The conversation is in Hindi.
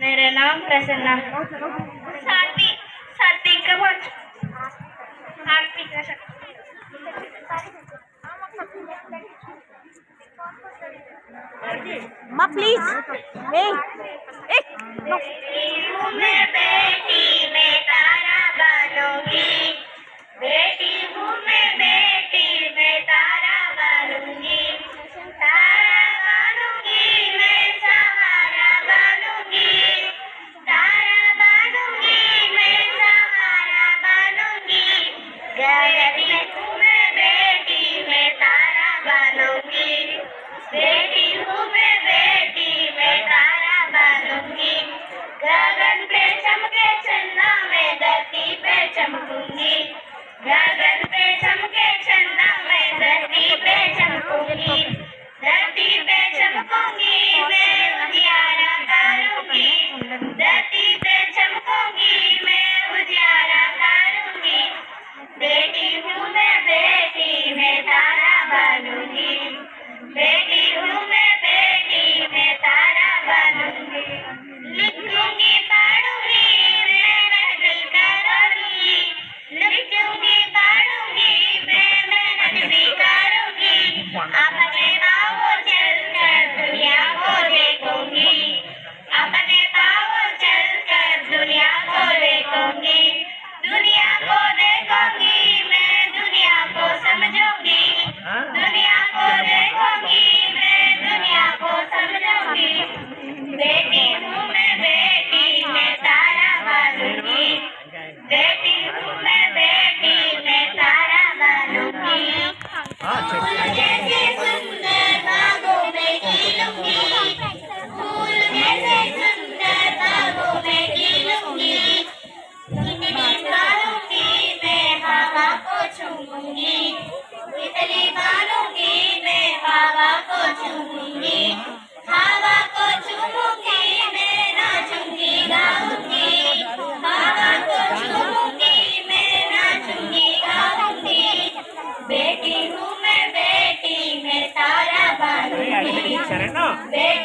मेरा नाम प्रसन्ना। सातवीं सातवीं का पाँच आठवीं का माँ प्लीज ए नो मैं बेटी मैं तारा बनूंगी, बेटी हूँ मैं बेटी मैं तारा बनूंगी, तारा बनूंगी मैं सहारा बनूंगी, तारा बनूंगी मैं सहारा बनूंगी, बेटी हूँ मैं बेटी मैं तारा बनूंगी, बेटी हूँ मैं बेटी मैं तारा बनूंगी, गगन पे चमके चंदा मैं धरती पे चमकूंगी, गगन पे चमके चंदा मैं धरती पे चमकूंगी, धरती पे चमकूंगी मैं उजियारा करूंगी, धरती पे चमकूंगी मैं उजियारा करूंगी, बेटी हूँ मैं बेटी मैं तारा बनूंगी, बेटी हूँ मैं बेटी मैं तारा बनूंगी, लिखूंगी पढ़ूंगी मैं मेहनत करूंगी, लिखूंगी पढ़ूंगी मैं मेहनत भी करूंगी, अपने पाँवों चलकर दुनिया को देखूंगी, अपने पाँवों चलकर दुनिया को देखूंगी, दुनिया को देखूंगी मैं दुनिया को समझूंगी, दुनिया को देखूंगी मैं दुनिया को समझूंगी, बेटी हूँ मैं बेटी मैं तारा बनूंगी, बेटी हूँ मैं बेटी मैं तारा बनूंगी, फूल जैसे सुंदर बागों में खिलूंगी, फूल जैसे सुंदर बागों में खिलूंगी, कितनी मारूंगी मैं हवा को छूऊंगी, कितनी मारूंगी मैं हवा को छूऊंगी, हवा को छूऊंगी मैं नाचूंगी गाऊंगी, हवा को छूऊंगी मैं नाचूंगी गाऊंगी, बेटी हूँ मैं बेटी मैं तारा बनूंगी, बेटी